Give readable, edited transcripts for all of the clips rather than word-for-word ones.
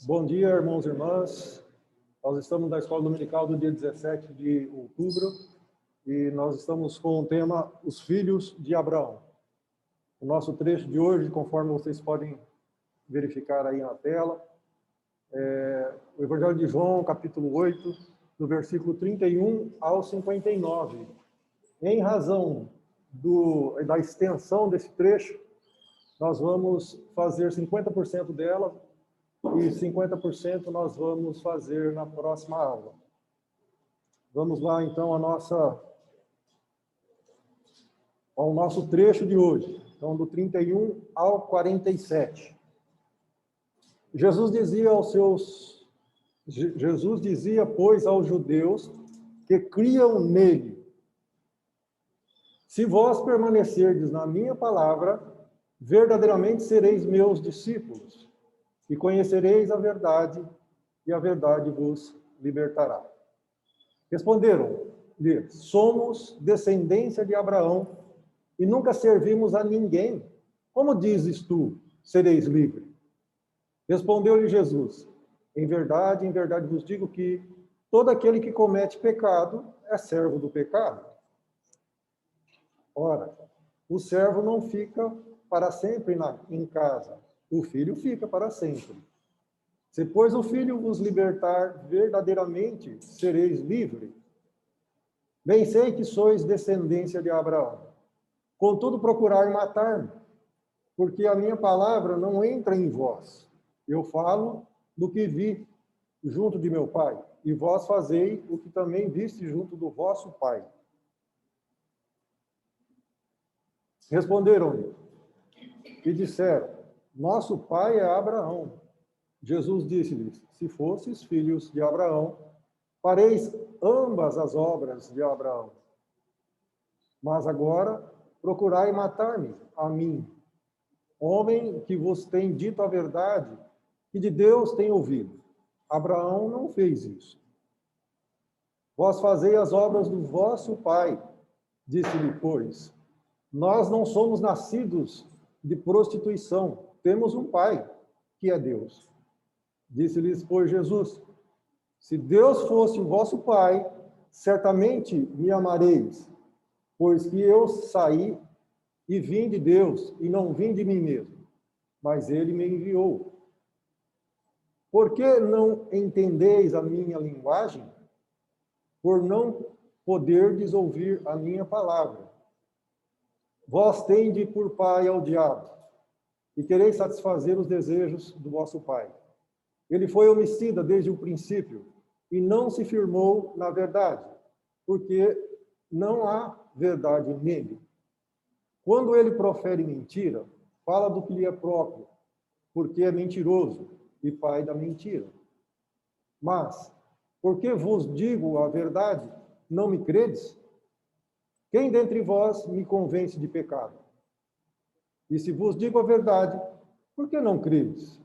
Bom dia, irmãos e irmãs. Nós estamos na Escola Dominical do dia 17 de outubro e nós estamos com o tema Os Filhos de Abraão. O nosso trecho de hoje, conforme vocês podem verificar aí na tela, é o Evangelho de João, capítulo 8, do versículo 31 ao 59. Em razão da extensão desse trecho, nós vamos fazer 50% dela e 50% nós vamos fazer na próxima aula. Vamos lá, então, ao nosso trecho de hoje. Então, do 31 ao 47. Jesus dizia, pois, aos judeus que criam nele: se vós permanecerdes na minha palavra, verdadeiramente sereis meus discípulos, e conhecereis a verdade, e a verdade vos libertará. Responderam-lhe: somos descendência de Abraão, e nunca servimos a ninguém. Como dizes tu, sereis livre? Respondeu-lhe Jesus: em verdade vos digo que todo aquele que comete pecado é servo do pecado. Ora, o servo não fica para sempre em casa, o filho fica para sempre. Se, pois, o filho vos libertar, verdadeiramente sereis livres. Bem sei que sois descendência de Abraão. Contudo, procurai matar-me, porque a minha palavra não entra em vós. Eu falo do que vi junto de meu pai, e vós fazei o que também viste junto do vosso pai. Responderam-lhe e disseram: nosso pai é Abraão. Jesus disse-lhes: se fosseis filhos de Abraão, fareis ambas as obras de Abraão. Mas agora procurai matar-me, a mim, homem que vos tem dito a verdade, que de Deus tem ouvido. Abraão não fez isso. Vós fazei as obras do vosso pai, disse-lhe, pois. Nós não somos nascidos de prostituição, temos um pai, que é Deus. Disse-lhes, pois, Jesus: se Deus fosse o vosso pai, certamente me amareis, pois que eu saí e vim de Deus, e não vim de mim mesmo, mas ele me enviou. Por que não entendeis a minha linguagem? Por não poderdes ouvir a minha palavra. Vós tende por pai ao diabo, e quereis satisfazer os desejos do vosso pai. Ele foi homicida desde o princípio, e não se firmou na verdade, porque não há verdade nele. Quando ele profere mentira, fala do que lhe é próprio, porque é mentiroso e pai da mentira. Mas, porque vos digo a verdade, não me credes? Quem dentre vós me convence de pecado? E se vos digo a verdade, por que não credes?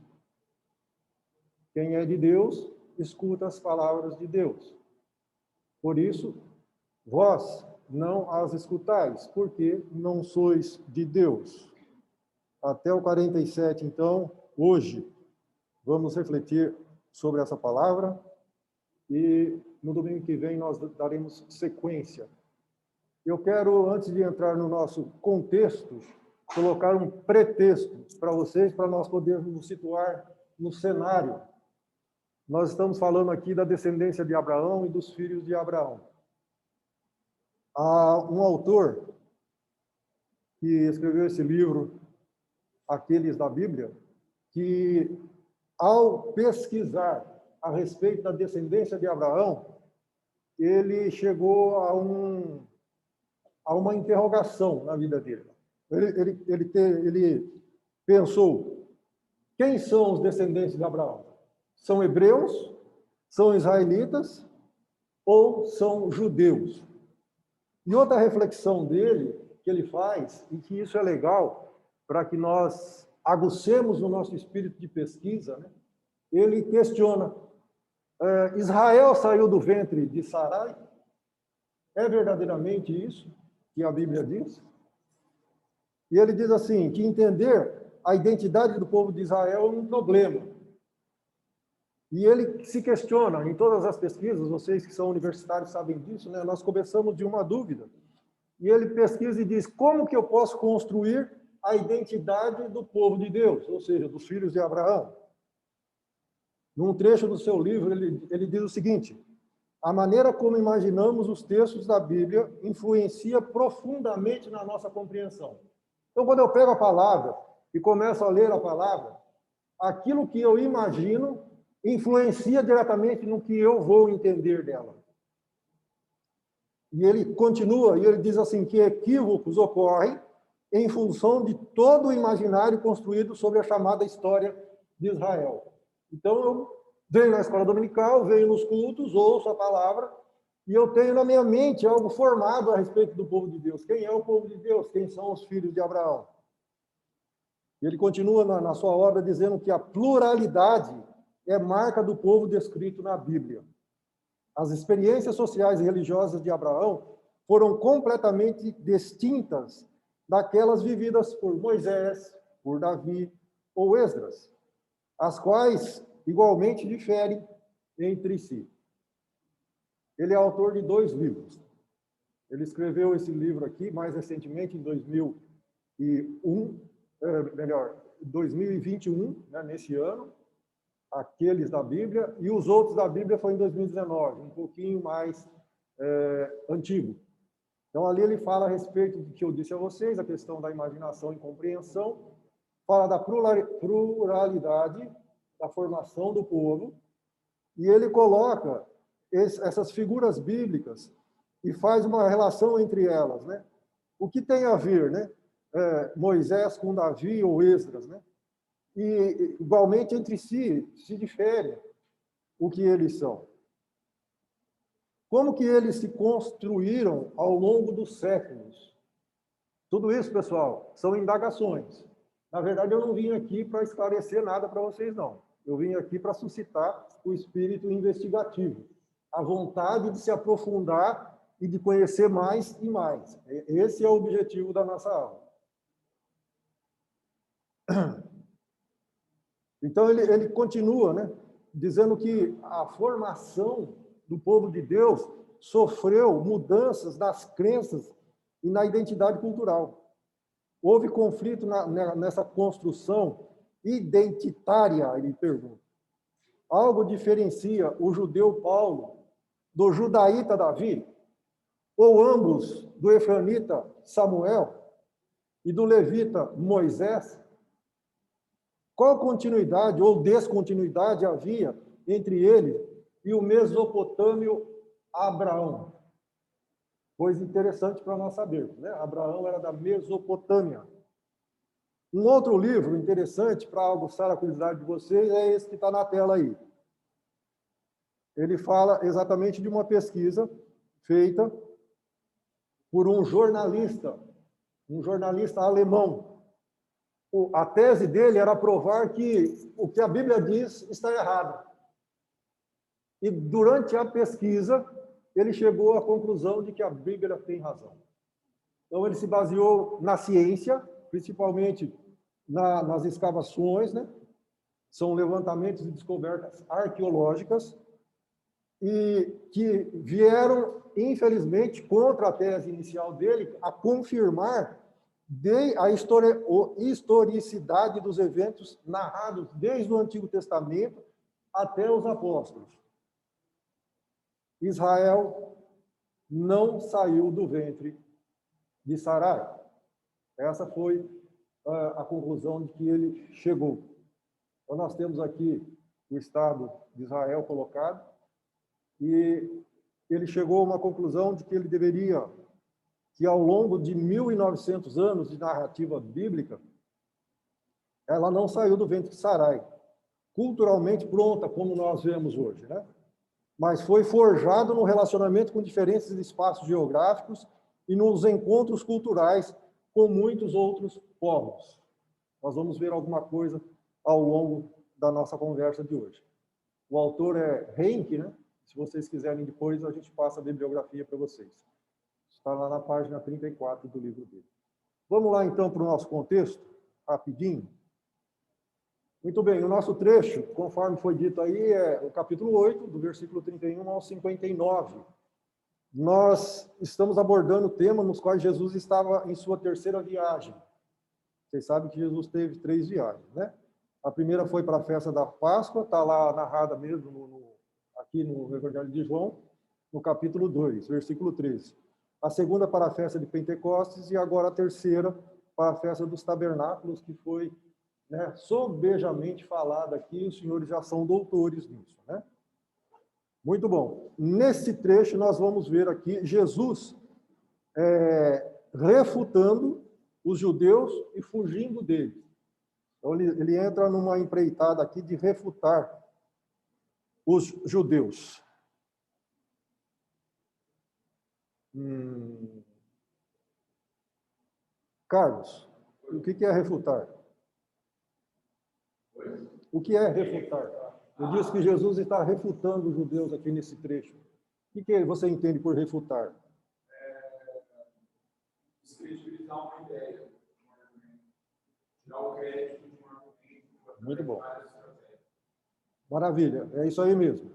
Quem é de Deus, escuta as palavras de Deus. Por isso, vós não as escutais, porque não sois de Deus. Até o 47, então, hoje, vamos refletir sobre essa palavra e no domingo que vem nós daremos sequência. Eu quero, antes de entrar no nosso contexto, colocar um pretexto para vocês, para nós podermos nos situar no cenário. Nós estamos falando aqui da descendência de Abraão e dos filhos de Abraão. Há um autor que escreveu esse livro, Aqueles da Bíblia, que, ao pesquisar a respeito da descendência de Abraão, ele chegou a uma interrogação na vida dele. Ele pensou: quem são os descendentes de Abraão? São hebreus? São israelitas? Ou são judeus? E outra reflexão dele, que ele faz, e que isso é legal, para que nós aguçemos o nosso espírito de pesquisa, né? Ele questiona: Israel saiu do ventre de Sarai? É verdadeiramente isso que a Bíblia diz? E ele diz assim, que entender a identidade do povo de Israel é um problema. E ele se questiona, em todas as pesquisas, vocês que são universitários sabem disso, né? Nós começamos de uma dúvida. E ele pesquisa e diz, como que eu posso construir a identidade do povo de Deus, ou seja, dos filhos de Abraão? Num trecho do seu livro, ele diz o seguinte, a maneira como imaginamos os textos da Bíblia influencia profundamente na nossa compreensão. Então, quando eu pego a palavra e começo a ler a palavra, aquilo que eu imagino influencia diretamente no que eu vou entender dela. E ele continua, e ele diz assim, que equívocos ocorrem em função de todo o imaginário construído sobre a chamada história de Israel. Então, eu venho na escola dominical, venho nos cultos, ouço a palavra, e eu tenho na minha mente algo formado a respeito do povo de Deus. Quem é o povo de Deus? Quem são os filhos de Abraão? E ele continua na sua obra dizendo que a pluralidade é marca do povo descrito na Bíblia. As experiências sociais e religiosas de Abraão foram completamente distintas daquelas vividas por Moisés, por Davi ou Esdras, as quais igualmente diferem entre si. Ele é autor de 2 livros. Ele escreveu esse livro aqui mais recentemente, em 2021, né, nesse ano, aqueles da Bíblia, e os outros da Bíblia foi em 2019, um pouquinho mais antigo. Então, ali ele fala a respeito do que eu disse a vocês, a questão da imaginação e compreensão, fala da pluralidade, da formação do povo, e ele coloca essas figuras bíblicas e faz uma relação entre elas, né? O que tem a ver, né? Moisés com Davi ou Esdras, né? E, igualmente, entre si, se diferem o que eles são. Como que eles se construíram ao longo dos séculos? Tudo isso, pessoal, são indagações. Na verdade, eu não vim aqui para esclarecer nada para vocês, não. Eu vim aqui para suscitar o espírito investigativo, a vontade de se aprofundar e de conhecer mais e mais. Esse é o objetivo da nossa aula. Então, ele continua, né, dizendo que a formação do povo de Deus sofreu mudanças nas crenças e na identidade cultural. Houve conflito nessa construção identitária, ele pergunta. Algo diferencia o judeu Paulo do judaíta Davi? Ou ambos do efranita Samuel e do levita Moisés? Qual continuidade ou descontinuidade havia entre ele e o mesopotâmio Abraão? Coisa interessante para nós sabermos, né? Abraão era da Mesopotâmia. Um outro livro interessante para aguçar a curiosidade de vocês é esse que está na tela aí. Ele fala exatamente de uma pesquisa feita por um jornalista alemão. A tese dele era provar que o que a Bíblia diz está errado. E durante a pesquisa, ele chegou à conclusão de que a Bíblia tem razão. Então, ele se baseou na ciência, principalmente nas escavações, né? São levantamentos e descobertas arqueológicas, e que vieram, infelizmente, contra a tese inicial dele, a confirmar a historicidade dos eventos narrados desde o Antigo Testamento até os apóstolos. Israel não saiu do ventre de Sarai. Essa foi a conclusão de que ele chegou. Então, nós temos aqui o Estado de Israel colocado, e ele chegou a uma conclusão de que ele deveria, que ao longo de 1.900 anos de narrativa bíblica, ela não saiu do ventre de Sarai, culturalmente pronta, como nós vemos hoje, né? Mas foi forjado no relacionamento com diferentes espaços geográficos e nos encontros culturais com muitos outros povos. Nós vamos ver alguma coisa ao longo da nossa conversa de hoje. O autor é Henke, né? Se vocês quiserem depois, a gente passa a bibliografia para vocês. Está lá na página 34 do livro dele. Vamos lá, então, para o nosso contexto, rapidinho. Muito bem, o nosso trecho, conforme foi dito aí, é o capítulo 8, do versículo 31 ao 59. Nós estamos abordando temas nos quais Jesus estava em sua terceira viagem. Vocês sabem que Jesus teve 3 viagens, né? A primeira foi para a festa da Páscoa, está lá narrada mesmo aqui no Evangelho de João, no capítulo 2, versículo 13. A segunda para a festa de Pentecostes e agora a terceira para a festa dos tabernáculos, que foi, né, sobejamente falada aqui, os senhores já são doutores nisso, né? Muito bom. Nesse trecho nós vamos ver aqui Jesus refutando os judeus e fugindo deles. Então ele entra numa empreitada aqui de refutar os judeus. Carlos, o que é refutar? O que é refutar? Eu disse que Jesus está refutando os judeus aqui nesse trecho. O que você entende por refutar? Descredibilizar uma ideia, tirar o crédito de um argumento. Muito bom. Maravilha, é isso aí mesmo.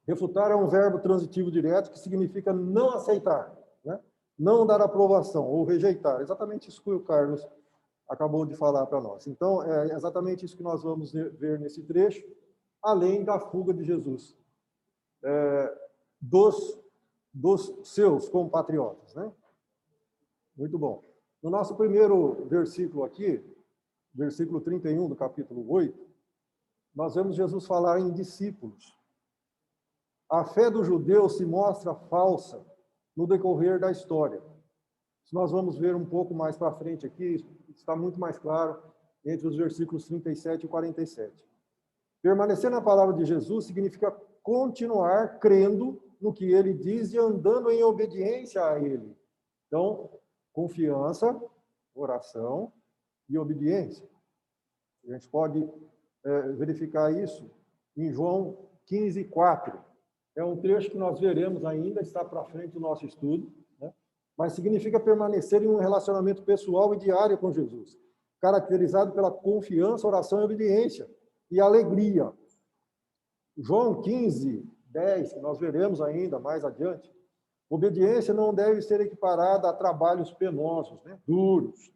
Refutar é um verbo transitivo direto que significa não aceitar, né? Não dar aprovação ou rejeitar. Exatamente isso que o Carlos acabou de falar para nós. Então, é exatamente isso que nós vamos ver nesse trecho, além da fuga de Jesus dos seus compatriotas, né? Muito bom. No nosso primeiro versículo aqui, versículo 31 do capítulo 8, nós vemos Jesus falar em discípulos. A fé dos judeus se mostra falsa no decorrer da história. Se nós vamos ver um pouco mais para frente aqui, está muito mais claro entre os versículos 37 e 47. Permanecer na palavra de Jesus significa continuar crendo no que ele diz e andando em obediência a ele. Então, confiança, oração e obediência. A gente pode verificar isso em João 15, 4. É um trecho que nós veremos ainda, está para frente do nosso estudo, né? Mas significa permanecer em um relacionamento pessoal e diário com Jesus, caracterizado pela confiança, oração e obediência, e alegria. João 15, 10, que nós veremos ainda mais adiante, obediência não deve ser equiparada a trabalhos penosos, né? Duros.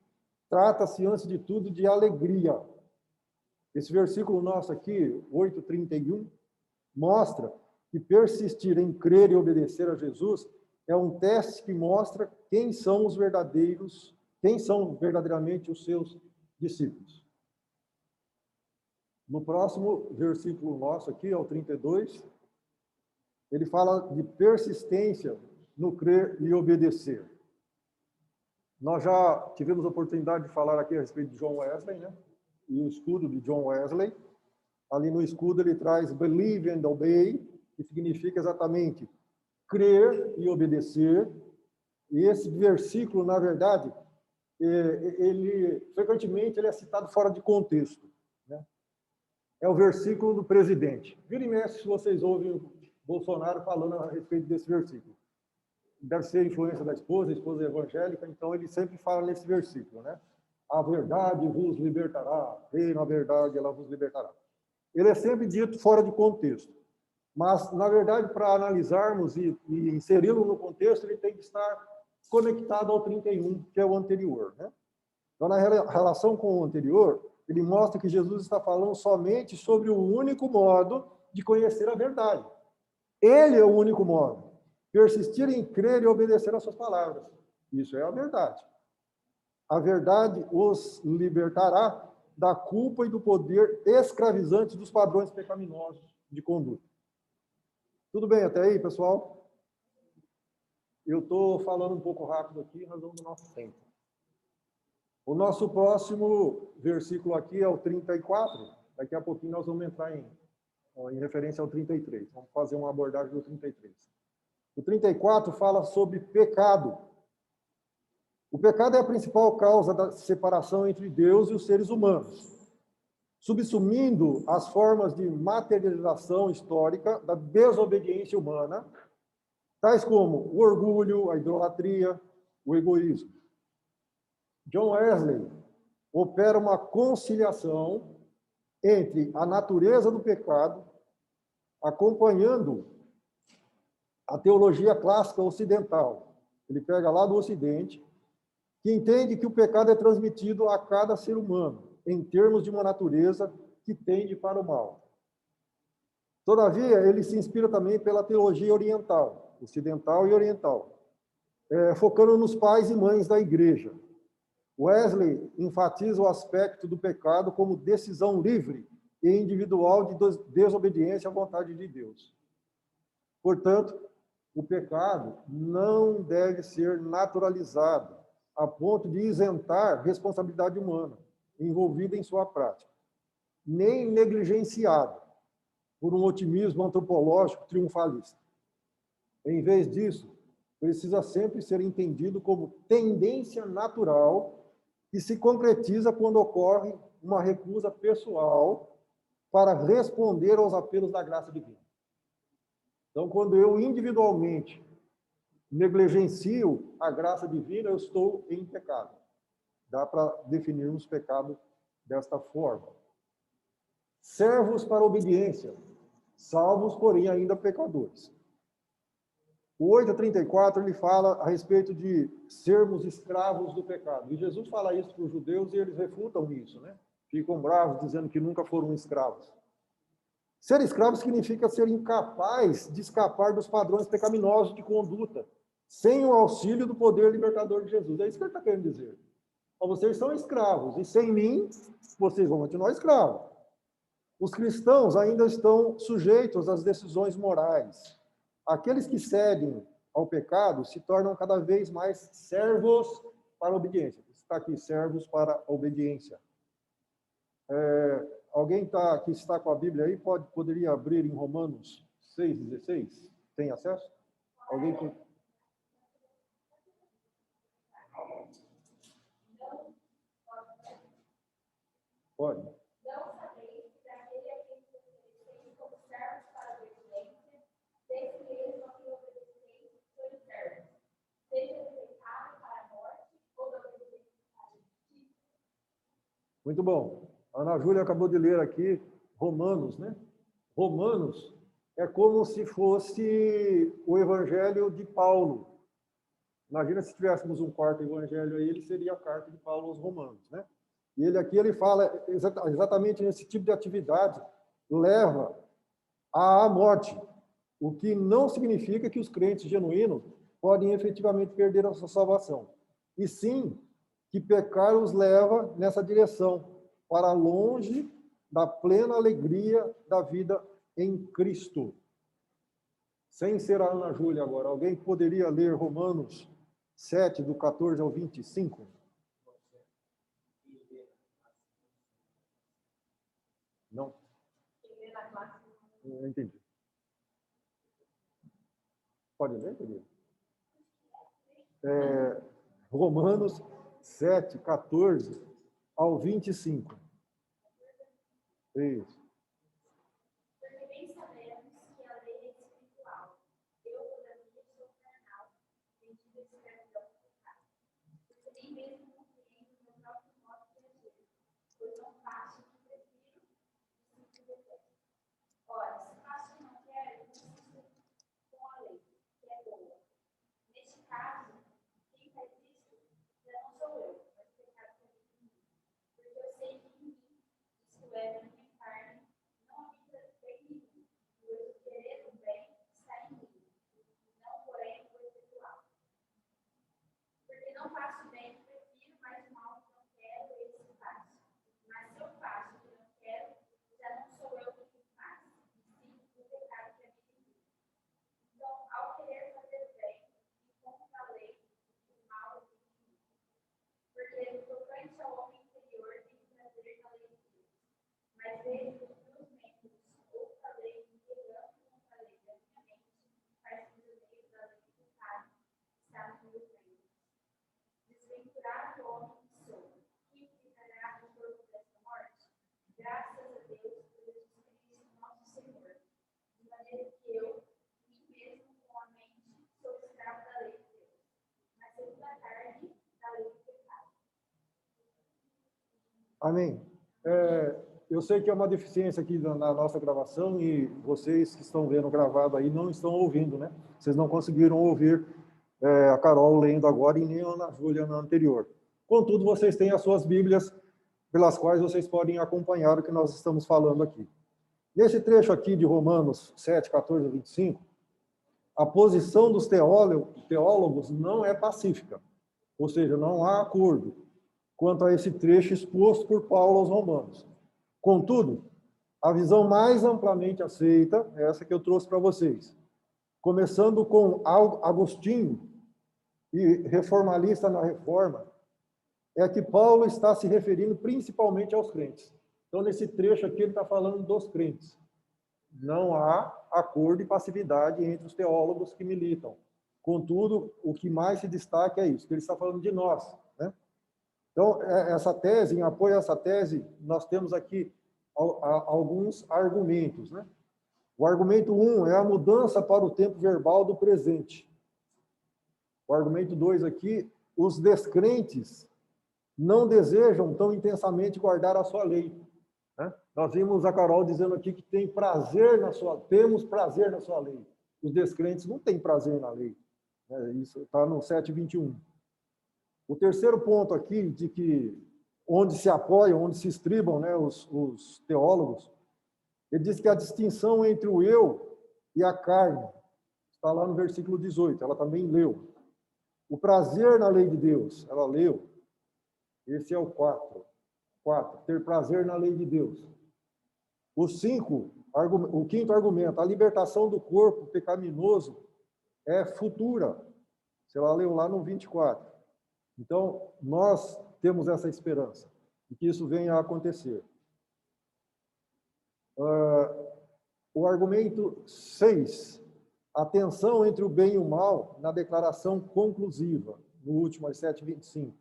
Trata-se, antes de tudo, de alegria. Esse versículo nosso aqui, 8:31, mostra que persistir em crer e obedecer a Jesus é um teste que mostra quem são verdadeiramente os seus discípulos. No próximo versículo nosso aqui, ao 32, ele fala de persistência no crer e obedecer. Nós já tivemos a oportunidade de falar aqui a respeito de John Wesley, né? E o escudo de John Wesley. Ali no escudo ele traz believe and obey, que significa exatamente crer e obedecer. E esse versículo, na verdade, frequentemente ele é citado fora de contexto, né? É o versículo do presidente. Vira e mexe se vocês ouvem o Bolsonaro falando a respeito desse versículo. Deve ser a influência da esposa, a esposa é evangélica, então ele sempre fala nesse versículo, né? A verdade vos libertará, crei na verdade, ela vos libertará. Ele é sempre dito fora de contexto. Mas, na verdade, para analisarmos e inseri-lo no contexto, ele tem que estar conectado ao 31, que é o anterior, né? Então, na relação com o anterior, ele mostra que Jesus está falando somente sobre o único modo de conhecer a verdade. Ele é o único modo. Persistir em crer e obedecer às suas palavras. Isso é a verdade. A verdade os libertará da culpa e do poder escravizante dos padrões pecaminosos de conduta. Tudo bem até aí, pessoal? Eu estou falando um pouco rápido aqui, em razão do nosso tempo. O nosso próximo versículo aqui é o 34. Daqui a pouquinho nós vamos entrar em referência ao 33. Vamos fazer uma abordagem do 33. O 34 fala sobre pecado. O pecado é a principal causa da separação entre Deus e os seres humanos, subsumindo as formas de materialização histórica da desobediência humana, tais como o orgulho, a idolatria, o egoísmo. John Wesley opera uma conciliação entre a natureza do pecado, acompanhando a teologia clássica ocidental. Ele pega lá do Ocidente, que entende que o pecado é transmitido a cada ser humano, em termos de uma natureza que tende para o mal. Todavia, ele se inspira também pela teologia oriental, ocidental e oriental, focando nos pais e mães da igreja. Wesley enfatiza o aspecto do pecado como decisão livre e individual de desobediência à vontade de Deus. Portanto, o pecado não deve ser naturalizado a ponto de isentar responsabilidade humana envolvida em sua prática, nem negligenciado por um otimismo antropológico triunfalista. Em vez disso, precisa sempre ser entendido como tendência natural que se concretiza quando ocorre uma recusa pessoal para responder aos apelos da graça divina. Então, quando eu individualmente negligencio a graça divina, eu estou em pecado. Dá para definirmos pecado desta forma. Servos para obediência, salvos, porém, ainda pecadores. O 8:34, ele fala a respeito de sermos escravos do pecado. E Jesus fala isso para os judeus e eles refutam isso, né? Ficam bravos, dizendo que nunca foram escravos. Ser escravo significa ser incapaz de escapar dos padrões pecaminosos de conduta, sem o auxílio do poder libertador de Jesus. É isso que ele está querendo dizer. Então, vocês são escravos, e sem mim, vocês vão continuar escravos. Os cristãos ainda estão sujeitos às decisões morais. Aqueles que cedem ao pecado se tornam cada vez mais servos para a obediência. Está aqui, servos para a obediência. Alguém que está com a Bíblia aí poderia abrir em Romanos 6:16? Tem acesso? Alguém tem? Pode. Muito bom. A Ana Júlia acabou de ler aqui Romanos, né? Romanos é como se fosse o evangelho de Paulo. Imagina se tivéssemos um quarto evangelho aí, ele seria a carta de Paulo aos Romanos, né? E ele fala exatamente nesse tipo de atividade leva à morte, o que não significa que os crentes genuínos podem efetivamente perder a sua salvação. E sim, que pecar os leva nessa direção, para longe da plena alegria da vida em Cristo. Sem ser a Ana Júlia agora, alguém poderia ler Romanos 7, do 14 ao 25? Não? Não entendi. Pode ler, querido? Romanos 7, 14 ao 25. Isso. Porque bem sabemos que a lei é espiritual. Eu, todavia, sou carnal, vendido à escravidão do pecado. Porque nem mesmo compreendo o meu próprio modo de agir, pois não faço o que prefiro, e sim o que detesto. Ora, se faço o que não quero, insisto com a lei, que é boa. Neste caso, quem faz isso já não sou eu, mas o pecado que habita em mim. Porque eu sei que em mim, isto é, na minha carne, não habita bem nenhum, pois o querer o bem está em mim, não porém o efetuar. Porque não faço o bem que prefiro, mas o mal que não quero, esse faço. Mas se eu faço o que não quero, já não sou eu que faz, e sim o pecado que habita em mim. Então, ao querer fazer o bem, encontro a lei, o mal habita em mim. Porque no tocante ao homem interior, tenho prazer na lei de Deus. Mas vejo nos meus membros outra lei integrando contra a lei da minha mente, faz prisioneiro da lei do pecado, que está nos meus membros. Desventurado homem que sou, que ficará no corpo desta morte? Graças a Deus por Jesus Cristo, nosso Senhor. De maneira que eu, mim mesmo com a mente, sou escravo da lei de Deus, mas segundo a carne, da lei do pecado. Amém. eu sei que é uma deficiência aqui na nossa gravação e vocês que estão vendo gravado aí não estão ouvindo, né? Vocês não conseguiram ouvir a Carol lendo agora e nem a Ana Júlia na anterior. Contudo, vocês têm as suas Bíblias pelas quais vocês podem acompanhar o que nós estamos falando aqui. Nesse trecho aqui de Romanos 7, 14 a 25, a posição dos teólogos não é pacífica, ou seja, não há acordo quanto a esse trecho exposto por Paulo aos Romanos. Contudo, a visão mais amplamente aceita é essa que eu trouxe para vocês. Começando com Agostinho, e reformalista na Reforma, é que Paulo está se referindo principalmente aos crentes. Então, nesse trecho aqui, ele está falando dos crentes. Não há acordo e passividade entre os teólogos que militam. Contudo, o que mais se destaca é isso, que ele está falando de nós, né? Então, essa tese, em apoio a essa tese, nós temos aqui alguns argumentos, né? O argumento 1 é a mudança para o tempo verbal do presente. O argumento 2 aqui, os descrentes não desejam tão intensamente guardar a sua lei, né? Nós vimos a Carol dizendo aqui que temos prazer na sua lei. Os descrentes não têm prazer na lei, né? Isso está no 7:21. O terceiro ponto aqui, de que onde se apoiam, onde se estribam, né, os teólogos, ele diz que a distinção entre o eu e a carne está lá no versículo 18, ela também leu. O prazer na lei de Deus, ela leu. Esse é o 4. Ter prazer na lei de Deus. O quinto argumento, a libertação do corpo pecaminoso é futura. Ela leu lá no 24. Então, nós temos essa esperança de que isso venha a acontecer. O argumento 6, a tensão entre o bem e o mal na declaração conclusiva, no último, às 7:25.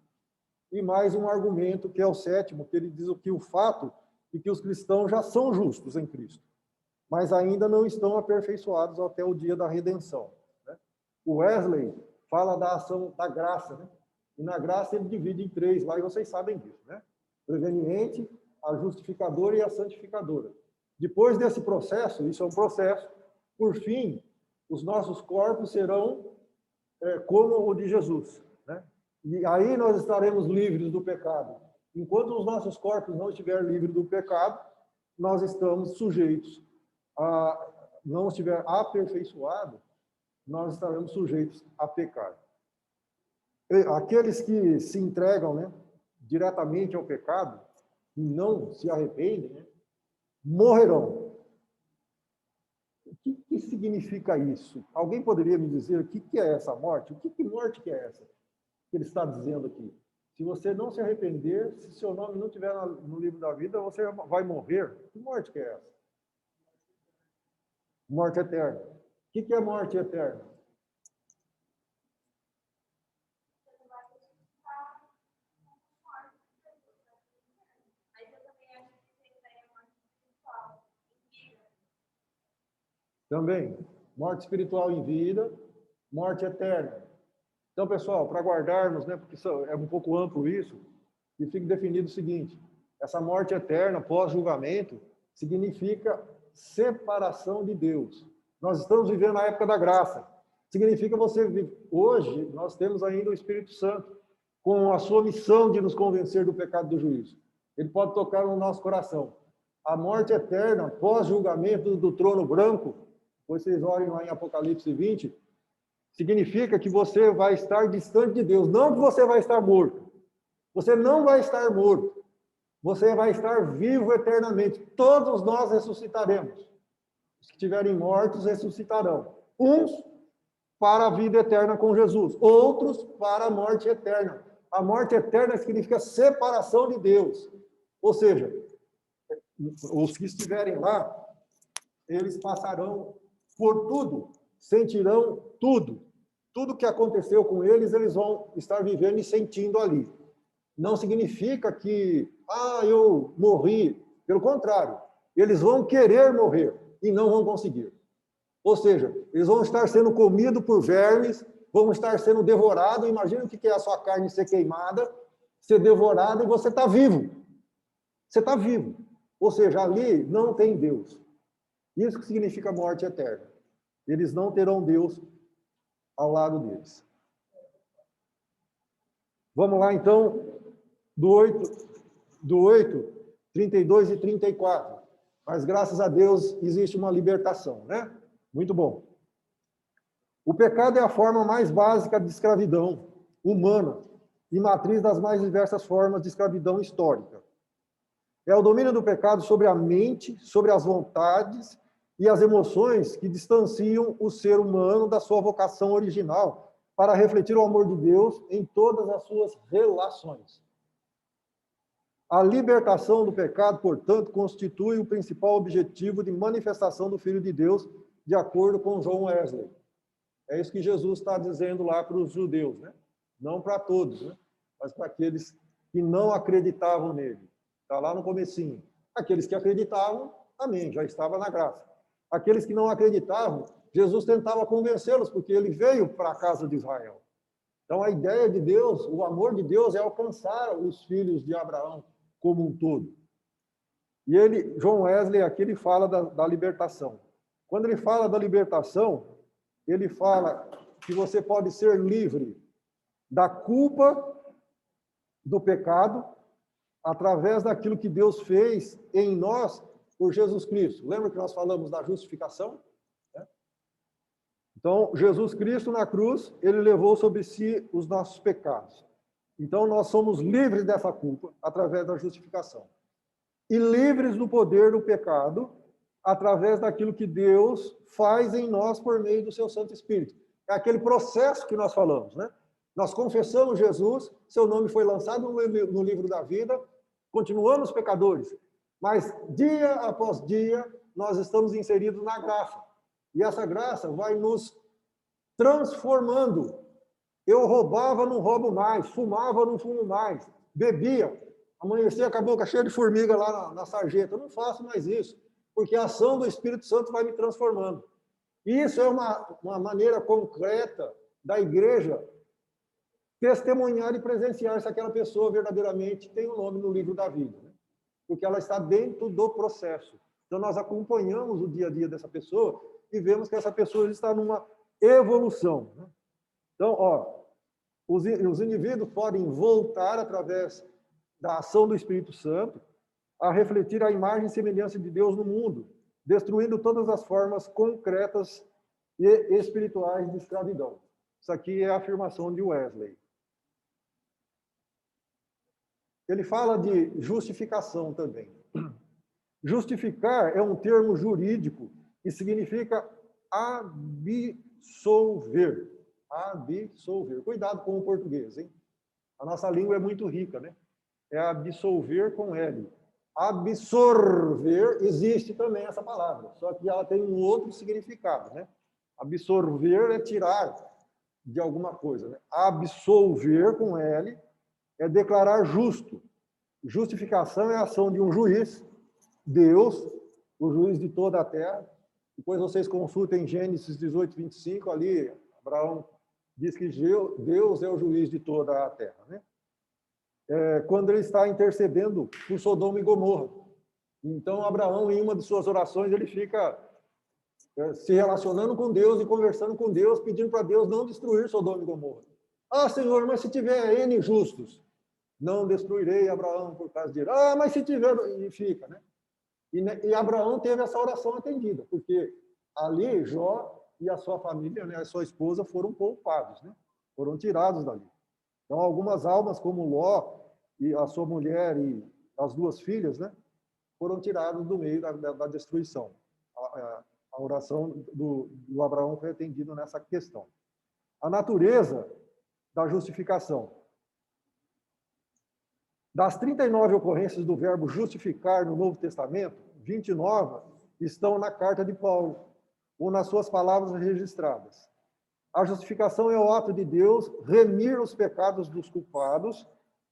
E mais um argumento, que é o 7º, que ele diz que o fato de que os cristãos já são justos em Cristo, mas ainda não estão aperfeiçoados até o dia da redenção, né? O Wesley fala da ação da graça, né? E na graça ele divide em 3, lá, e vocês sabem disso, né? Preveniente, a justificadora e a santificadora. Depois desse processo, isso é um processo, por fim, os nossos corpos serão como o de Jesus, né? E aí nós estaremos livres do pecado. Enquanto os nossos corpos não estiverem livres do pecado, nós estamos sujeitos não estiver aperfeiçoado, nós estaremos sujeitos a pecar. Aqueles que se entregam, né, diretamente ao pecado e não se arrependem, né, morrerão. O que significa isso? Alguém poderia me dizer o que é essa morte? O que morte que é essa que ele está dizendo aqui? Se você não se arrepender, se seu nome não estiver no livro da vida, você vai morrer. Que morte que é essa? Morte eterna. O que é morte eterna? Também, morte espiritual em vida, morte eterna. Então, pessoal, para guardarmos, né, porque é um pouco amplo isso, e fica definido o seguinte: essa morte eterna, pós-julgamento, significa separação de Deus. Nós estamos vivendo a época da graça. Significa hoje, nós temos ainda o Espírito Santo, com a sua missão de nos convencer do pecado e do juízo. Ele pode tocar no nosso coração. A morte eterna, pós-julgamento do trono branco, vocês olhem lá em Apocalipse 20, significa que você vai estar distante de Deus, não que você vai estar morto. Você não vai estar morto. Você vai estar vivo eternamente. Todos nós ressuscitaremos. Os que estiverem mortos ressuscitarão. Uns para a vida eterna com Jesus, outros para a morte eterna. A morte eterna significa separação de Deus. Ou seja, os que estiverem lá, eles passarão por tudo, sentirão tudo. Tudo que aconteceu com eles, eles vão estar vivendo e sentindo ali. Não significa que, eu morri. Pelo contrário, eles vão querer morrer e não vão conseguir. Ou seja, eles vão estar sendo comidos por vermes, vão estar sendo devorados. Imagina o que é a sua carne ser queimada, ser devorada e você está vivo. Você está vivo. Ou seja, ali não tem Deus. Isso que significa morte eterna. Eles não terão Deus ao lado deles. Vamos lá, então, do 8, 32 e 34. Mas, graças a Deus, existe uma libertação, né? Muito bom. O pecado é a forma mais básica de escravidão humana e matriz das mais diversas formas de escravidão histórica. É o domínio do pecado sobre a mente, sobre as vontades e as emoções que distanciam o ser humano da sua vocação original para refletir o amor de Deus em todas as suas relações. A libertação do pecado, portanto, constitui o principal objetivo de manifestação do Filho de Deus, de acordo com John Wesley. É isso que Jesus está dizendo lá para os judeus, né? Não para todos, né? Mas para aqueles que não acreditavam nele. Está lá no comecinho. Aqueles que acreditavam, amém, já estava na graça. Aqueles que não acreditavam, Jesus tentava convencê-los, porque ele veio para a casa de Israel. Então, a ideia de Deus, o amor de Deus é alcançar os filhos de Abraão como um todo. E ele, John Wesley, aqui ele fala da libertação. Quando ele fala da libertação, ele fala que você pode ser livre da culpa do pecado através daquilo que Deus fez em nós por Jesus Cristo. Lembra que nós falamos da justificação? Então, Jesus Cristo na cruz, ele levou sobre si os nossos pecados. Então, nós somos livres dessa culpa através da justificação. E livres do poder do pecado através daquilo que Deus faz em nós por meio do seu Santo Espírito. É aquele processo que nós falamos, né? Nós confessamos Jesus, seu nome foi lançado no livro da vida, continuamos pecadores, mas dia após dia nós estamos inseridos na graça. E essa graça vai nos transformando. Eu roubava, não roubo mais, fumava, não fumo mais, bebia, amanhecia com a boca cheia de formiga lá na sarjeta. Eu não faço mais isso, porque a ação do Espírito Santo vai me transformando. E isso é uma maneira concreta da igreja testemunhar e presenciar se aquela pessoa verdadeiramente tem o nome no livro da vida, né? Porque ela está dentro do processo. Então, nós acompanhamos o dia a dia dessa pessoa e vemos que essa pessoa está numa evolução, né? Então, os indivíduos podem voltar, através da ação do Espírito Santo, a refletir a imagem e semelhança de Deus no mundo, destruindo todas as formas concretas e espirituais de escravidão. Isso aqui é a afirmação de Wesley. Ele fala de justificação também. Justificar é um termo jurídico que significa absolver. Absolver. Cuidado com o português, hein? A nossa língua é muito rica, né? É absolver com L. Absorver, existe também essa palavra, só que ela tem um outro significado, né? Absorver é tirar de alguma coisa, né? Absolver com L é declarar justo. Justificação é a ação de um juiz, Deus, o juiz de toda a terra. Depois vocês consultem Gênesis 18, 25, ali Abraão diz que Deus é o juiz de toda a terra, né? Quando ele está intercedendo por Sodoma e Gomorra. Então, Abraão, em uma de suas orações, ele fica se relacionando com Deus e conversando com Deus, pedindo para Deus não destruir Sodoma e Gomorra. Ah, Senhor, mas se tiver N justos, não destruirei Abraão por causa de... Ah, mas se tiver... E fica, né? E Abraão teve essa oração atendida, porque ali Jó e a sua família, né, a sua esposa, foram poupados, né? Foram tirados dali. Então, algumas almas, como Ló e a sua mulher e as duas filhas, né, foram tiradas do meio da destruição. A oração do Abraão foi atendida nessa questão. A natureza da justificação. Das 39 ocorrências do verbo justificar no Novo Testamento, 29 estão na carta de Paulo, ou nas suas palavras registradas. A justificação é o ato de Deus remir os pecados dos culpados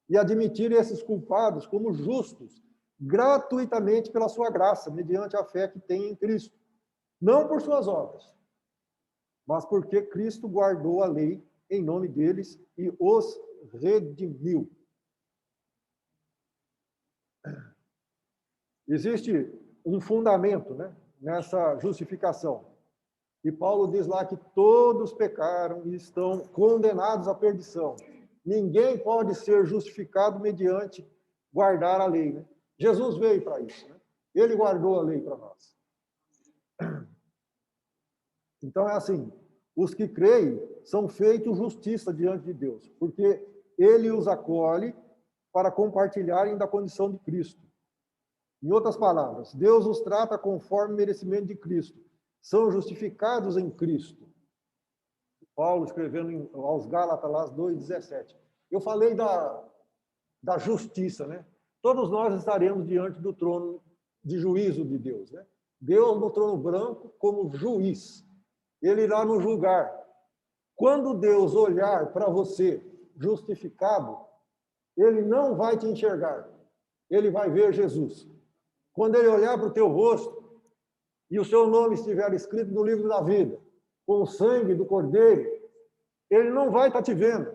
e admitir esses culpados como justos, gratuitamente pela sua graça, mediante a fé que tem em Cristo. Não por suas obras, mas porque Cristo guardou a lei em nome deles e os redimiu. Existe um fundamento, né, nessa justificação. E Paulo diz lá que todos pecaram e estão condenados à perdição. Ninguém pode ser justificado mediante guardar a lei, né? Jesus veio para isso, né? Ele guardou a lei para nós. Então é assim, os que creem são feitos justiça diante de Deus, porque ele os acolhe para compartilharem da condição de Cristo. Em outras palavras, Deus os trata conforme o merecimento de Cristo. São justificados em Cristo. Paulo escrevendo aos Gálatas, lá 2:17. Eu falei da justiça, né? Todos nós estaremos diante do trono de juízo de Deus, né? Deus no trono branco como juiz. Ele irá nos julgar. Quando Deus olhar para você justificado, ele não vai te enxergar. Ele vai ver Jesus. Quando ele olhar para o teu rosto e o seu nome estiver escrito no livro da vida, com o sangue do Cordeiro, ele não vai estar te vendo.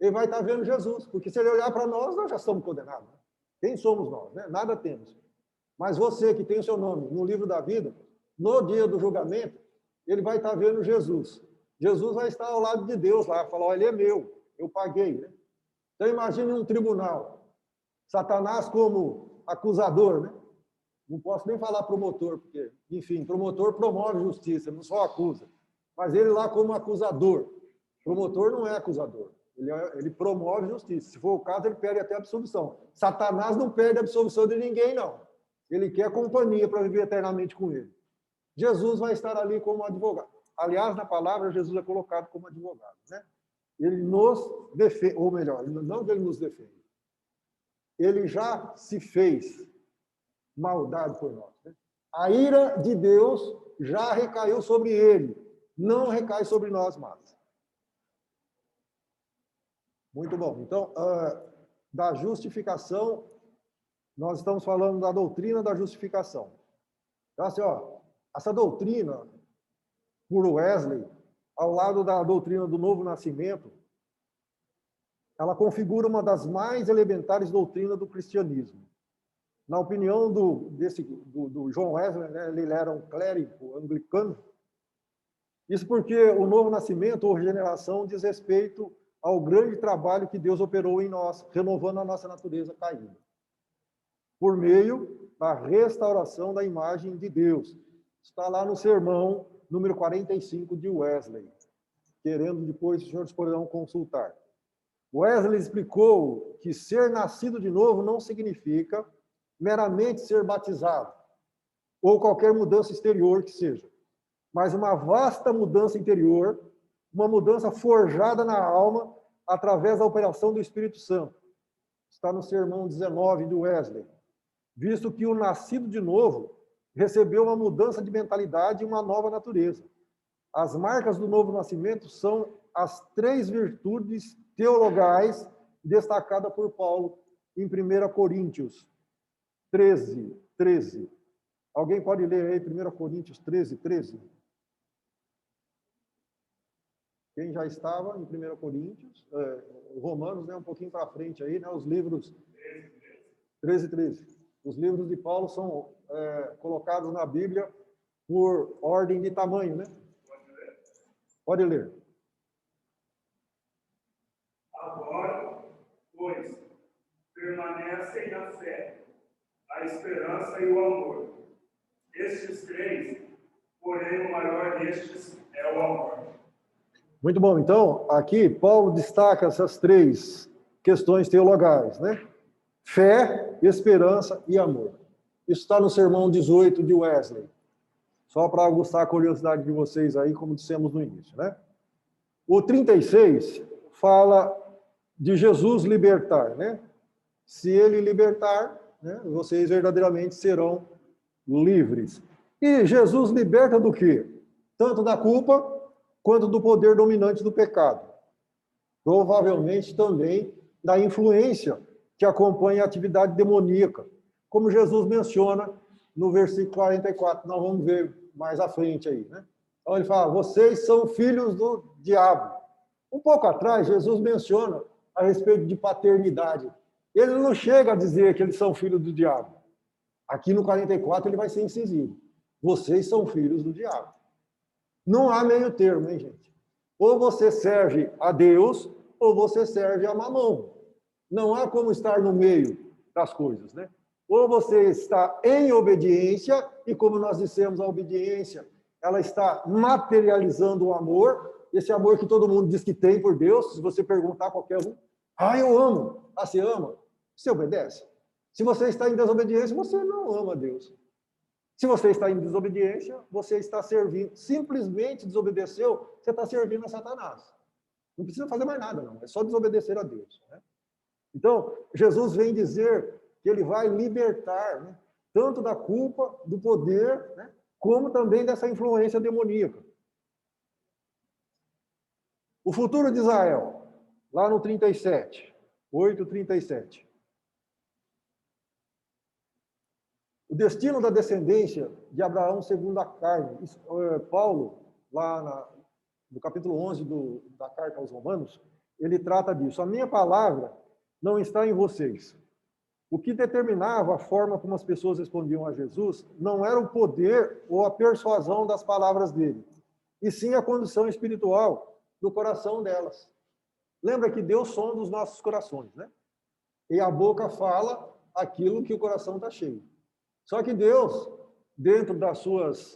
Ele vai estar vendo Jesus. Porque se ele olhar para nós, nós já somos condenados. Quem somos nós, né? Nada temos. Mas você que tem o seu nome no livro da vida, no dia do julgamento, ele vai estar vendo Jesus. Jesus vai estar ao lado de Deus lá, falar, olha, ele é meu, eu paguei. Né? Então imagine um tribunal, Satanás como acusador, né? Não posso nem falar promotor, porque, enfim, promotor promove justiça, não só acusa. Mas ele lá como acusador. Promotor não é acusador, ele promove justiça. Se for o caso, ele perde até a absolvição. Satanás não perde a absolvição de ninguém, não. Ele quer companhia para viver eternamente com ele. Jesus vai estar ali como advogado. Aliás, na palavra, Jesus é colocado como advogado. Né? Ele nos defende, ou melhor, não que ele nos defende. Ele já se fez maldade por nós. Né? A ira de Deus já recaiu sobre ele. Não recai sobre nós mais. Muito bom. Então, da justificação, nós estamos falando da doutrina da justificação. Então, assim, essa doutrina, por Wesley, ao lado da doutrina do novo nascimento, ela configura uma das mais elementares doutrinas do cristianismo. Na opinião do John Wesley, né, ele era um clérigo anglicano, isso porque o novo nascimento ou regeneração diz respeito ao grande trabalho que Deus operou em nós, renovando a nossa natureza caída, por meio da restauração da imagem de Deus. Está lá no sermão número 45 de Wesley, querendo depois os senhores poderão consultar. Wesley explicou que ser nascido de novo não significa meramente ser batizado, ou qualquer mudança exterior que seja, mas uma vasta mudança interior, uma mudança forjada na alma através da operação do Espírito Santo. Está no sermão 19 de Wesley. Visto que o nascido de novo recebeu uma mudança de mentalidade e uma nova natureza. As marcas do novo nascimento são as 3 virtudes teologais destacadas por Paulo em 1 Coríntios 13. Alguém pode ler aí 1 Coríntios 13. Quem já estava em 1 Coríntios, Romanos, né, um pouquinho para frente aí, né, os livros 13. Os livros de Paulo são colocados na Bíblia por ordem de tamanho, né? Pode ler. Agora, pois, permanecem a fé, a esperança e o amor. Estes 3, porém o maior destes é o amor. Muito bom. Então, aqui Paulo destaca essas 3 questões teologais, né? Fé, esperança e amor. Isso está no sermão 18 de Wesley. Só para aguçar a curiosidade de vocês aí, como dissemos no início, né? O 36 fala de Jesus libertar, né? Se ele libertar, né, vocês verdadeiramente serão livres. E Jesus liberta do quê? Tanto da culpa quanto do poder dominante do pecado. Provavelmente também da influência que acompanha a atividade demoníaca, como Jesus menciona no versículo 44, nós vamos ver mais à frente aí, né? Então ele fala, vocês são filhos do diabo. Um pouco atrás, Jesus menciona a respeito de paternidade. Ele não chega a dizer que eles são filhos do diabo. Aqui no 44 ele vai ser incisivo. Vocês são filhos do diabo. Não há meio termo, hein, gente? Ou você serve a Deus, ou você serve a Mamão. Não há como estar no meio das coisas, né? Ou você está em obediência, e como nós dissemos, a obediência, ela está materializando o amor, esse amor que todo mundo diz que tem por Deus. Se você perguntar a qualquer um, eu amo. Você ama? Você obedece. Se você está em desobediência, você não ama Deus. Se você está em desobediência, você está servindo. Simplesmente desobedeceu, você está servindo a Satanás. Não precisa fazer mais nada, não. É só desobedecer a Deus, né? Então, Jesus vem dizer que ele vai libertar, né, tanto da culpa, do poder, né, como também dessa influência demoníaca. O futuro de Israel, lá no 37, 8:37. O destino da descendência de Abraão segundo a carne. Paulo, lá no capítulo 11 da carta aos Romanos, ele trata disso. A minha palavra não está em vocês. O que determinava a forma como as pessoas respondiam a Jesus não era o poder ou a persuasão das palavras dele, e sim a condição espiritual do coração delas. Lembra que Deus sonda os nossos corações, né? E a boca fala aquilo que o coração está cheio. Só que Deus, dentro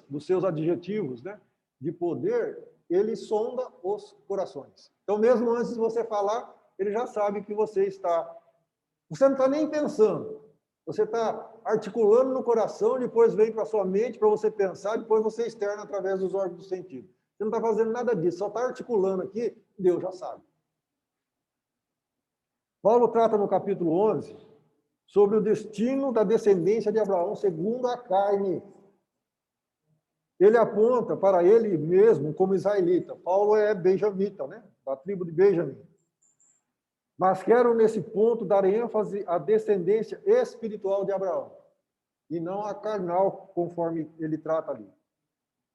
dos seus adjetivos, né, de poder, ele sonda os corações. Então, mesmo antes de você falar, ele já sabe que você não está nem pensando. Você está articulando no coração, depois vem para a sua mente para você pensar, depois você externa através dos órgãos do sentido. Você não está fazendo nada disso, só está articulando aqui, Deus já sabe. Paulo trata no capítulo 11 sobre o destino da descendência de Abraão segundo a carne. Ele aponta para ele mesmo como israelita. Paulo é benjamita, né? Da tribo de Benjamim. Mas quero, nesse ponto, dar ênfase à descendência espiritual de Abraão, e não a carnal, conforme ele trata ali.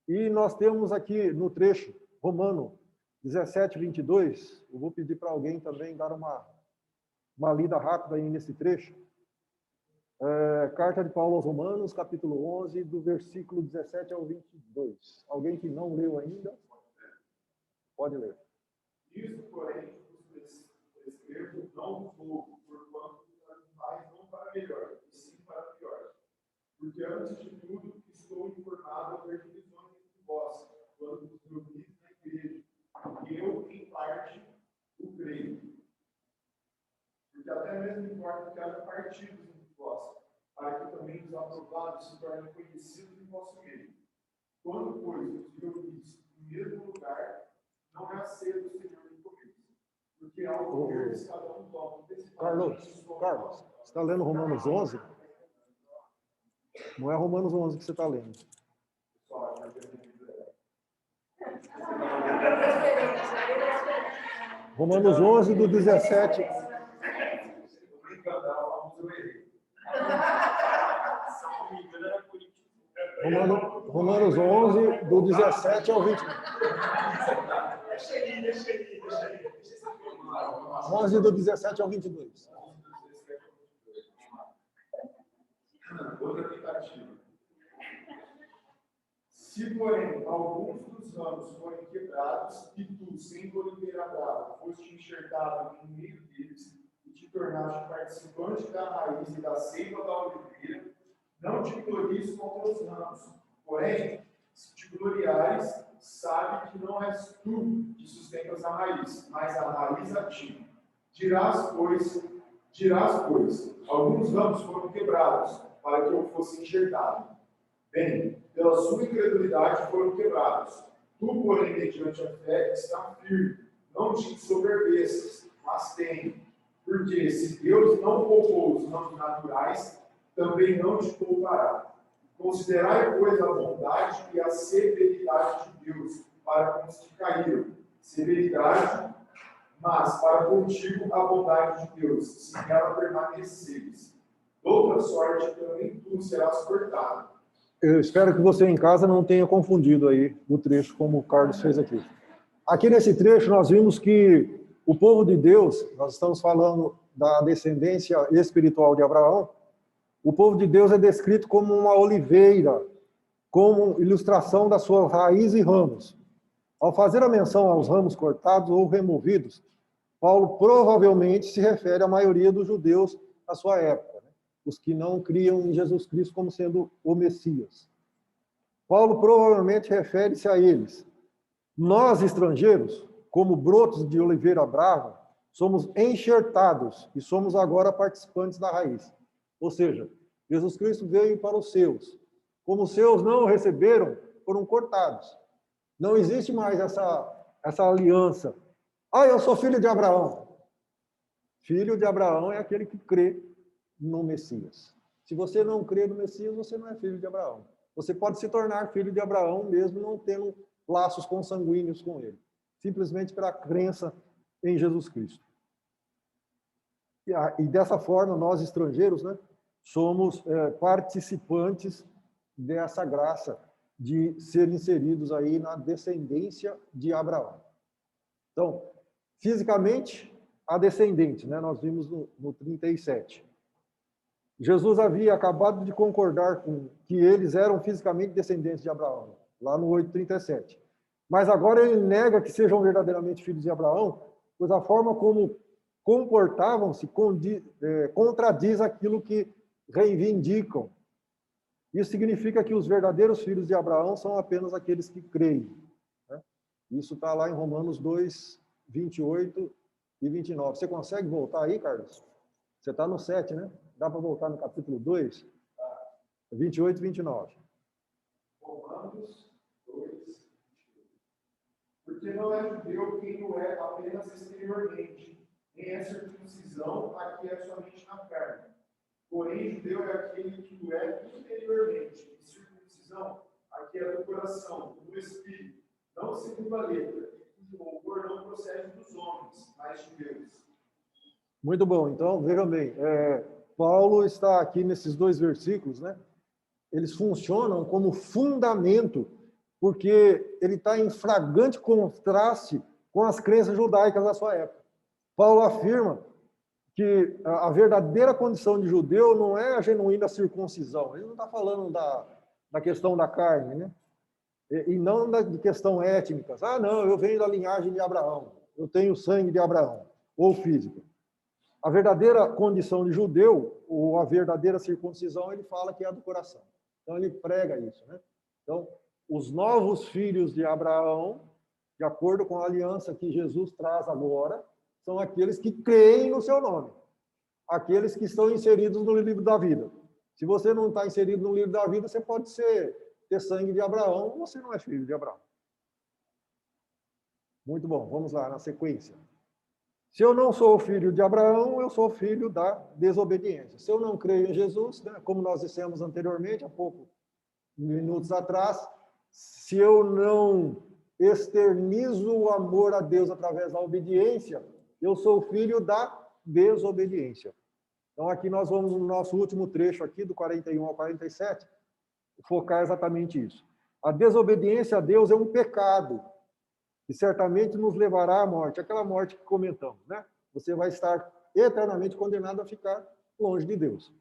E nós temos aqui no trecho, Romano 17:22, eu vou pedir para alguém também dar uma lida rápida aí nesse trecho. Carta de Paulo aos Romanos, capítulo 11, do versículo 17 ao 22. Alguém que não leu ainda? Pode ler. Isso, porém, escrevo não pouco, porquanto mais não para melhor, e sim para pior. Porque antes de tudo estou informado a ver divisões entre vós, quando vos reunis na igreja. Eu, em parte, o creio. Porque até mesmo importa que haja partidos entre vós, para que também os aprovados se tornem conhecidos em vosso meio. Quando, pois, os reunis no mesmo lugar, não é a ceia do Senhor de comer. Porque ao comer, cada um toma Carlos, você está lendo Romanos 11? Não é Romanos 11 que você está lendo. Romanos 11, do 17. Romanos 11, do 17 ao 20. 11, do 17 ao 22. Outra tentativa. Se, porém, alguns dos ramos forem quebrados, e tu, sendo oliveira brava, foste enxertado no meio deles, e te tornaste participante da raiz e da seiva da oliveira, não te glories contra os ramos. Porém, se te gloriares, sabe que não és tu que sustentas a raiz, mas a raiz a ti. Dirás, pois, alguns ramos foram quebrados, para que eu fosse enxertado. Bem, pela sua incredulidade foram quebrados. Tu, porém, mediante a fé, está firme. Não te ensoberbeças, mas tem. Porque se Deus não poupou os ramos naturais, também não te poupará. Considerai, pois, a bondade e a severidade de Deus para com os que caíram. Severidade, mas para contigo a bondade de Deus, se nela permaneceres. Outra sorte também tu serás cortado. Eu espero que você em casa não tenha confundido aí o trecho como o Carlos fez aqui. Aqui nesse trecho nós vimos que o povo de Deus, nós estamos falando da descendência espiritual de Abraão, O povo de Deus é descrito como uma oliveira, como ilustração da sua raiz e ramos. Ao fazer a menção aos ramos cortados ou removidos, Paulo provavelmente se refere à maioria dos judeus da sua época, né? Os que não criam em Jesus Cristo como sendo o Messias. Paulo provavelmente refere-se a eles. Nós, estrangeiros, como brotos de oliveira brava, somos enxertados e somos agora participantes da raiz. Ou seja, Jesus Cristo veio para os seus. Como os seus não o receberam, foram cortados. Não existe mais essa aliança. Ah, eu sou filho de Abraão. Filho de Abraão é aquele que crê no Messias. Se você não crê no Messias, você não é filho de Abraão. Você pode se tornar filho de Abraão mesmo não tendo laços consanguíneos com ele. Simplesmente pela crença em Jesus Cristo. E dessa forma, nós estrangeiros, né, somos participantes dessa graça de ser inseridos aí na descendência de Abraão. Então, fisicamente, a descendente, né, nós vimos no 37. Jesus havia acabado de concordar com que eles eram fisicamente descendentes de Abraão, lá no 8:37. Mas agora ele nega que sejam verdadeiramente filhos de Abraão, pois a forma como comportavam-se contradiz aquilo que reivindicam. Isso significa que os verdadeiros filhos de Abraão são apenas aqueles que creem, né? Isso está lá em Romanos 2, 28 e 29. Você consegue voltar aí, Carlos? Você está no 7, né? Dá para voltar no capítulo 2? 28 e 29. Romanos 2, 28. Porque não é judeu quem o é apenas exteriormente, nem é circuncisão a que é somente na carne. Porém, judeu é aquele que o é interiormente, e circuncisão a que é do coração, do espírito, não segundo a letra, e cujo louvor não procede dos homens, mas de Deus. Muito bom. Então, vejam bem, Paulo está aqui nesses 2 versículos, né? Eles funcionam como fundamento, porque ele está em flagrante contraste com as crenças judaicas da sua época. Paulo afirma que a verdadeira condição de judeu não é a genuína circuncisão. Ele não está falando da questão da carne, né? E não de questão étnica. Ah, não, eu venho da linhagem de Abraão, eu tenho sangue de Abraão, ou física. A verdadeira condição de judeu, ou a verdadeira circuncisão, ele fala que é a do coração. Então, ele prega isso, né? Então, os novos filhos de Abraão, de acordo com a aliança que Jesus traz agora, são aqueles que creem no seu nome. Aqueles que estão inseridos no livro da vida. Se você não está inserido no livro da vida, você pode ter sangue de Abraão, você não é filho de Abraão. Muito bom, vamos lá, na sequência. Se eu não sou filho de Abraão, eu sou filho da desobediência. Se eu não creio em Jesus, né, como nós dissemos anteriormente, há poucos minutos atrás, se eu não externizo o amor a Deus através da obediência, eu sou filho da desobediência. Então, aqui nós vamos no nosso último trecho aqui, do 41 ao 47, focar exatamente isso. A desobediência a Deus é um pecado, que certamente nos levará à morte, aquela morte que comentamos, né? Você vai estar eternamente condenado a ficar longe de Deus.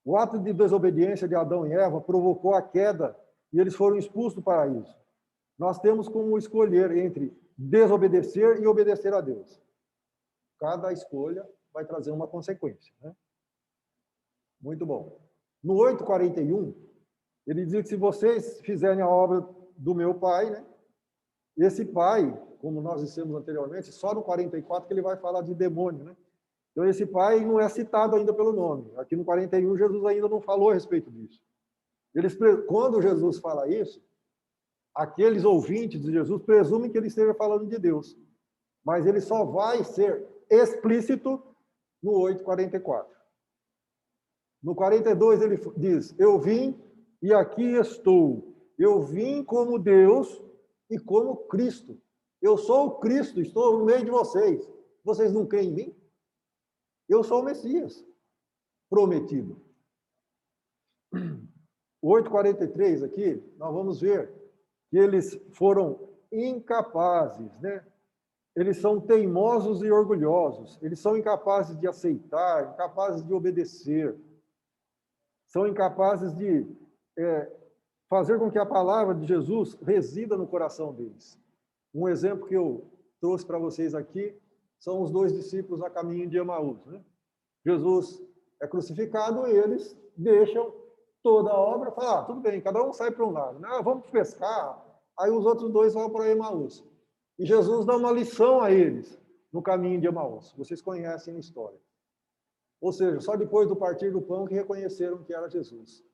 O ato de desobediência de Adão e Eva provocou a queda e eles foram expulsos do paraíso. Nós temos como escolher entre desobedecer e obedecer a Deus. Cada escolha vai trazer uma consequência, né? Muito bom. No 8:41, ele diz que se vocês fizerem a obra do meu Pai, né? Esse pai, como nós dissemos anteriormente, só no 44 que ele vai falar de demônio, né? Então, esse pai não é citado ainda pelo nome. Aqui no 41, Jesus ainda não falou a respeito disso. Quando Jesus fala isso, aqueles ouvintes de Jesus presumem que ele esteja falando de Deus. Mas ele só vai ser explícito no 8:44. No 42, ele diz, eu vim e aqui estou. Eu vim como Deus e como Cristo. Eu sou o Cristo, estou no meio de vocês. Vocês não creem em mim? Eu sou o Messias prometido. 8:43 aqui, nós vamos ver que eles foram incapazes, né? Eles são teimosos e orgulhosos. Eles são incapazes de aceitar, incapazes de obedecer. são incapazes de fazer com que a palavra de Jesus resida no coração deles. Um exemplo que eu trouxe para vocês aqui são os 2 discípulos a caminho de Emaús, né? Jesus é crucificado e eles deixam toda a obra, falam, tudo bem, cada um sai para um lado, né? Vamos pescar, aí os outros 2 vão para Emaús. E Jesus dá uma lição a eles no caminho de Emaús. Vocês conhecem a história. Ou seja, só depois do partir do pão que reconheceram que era Jesus.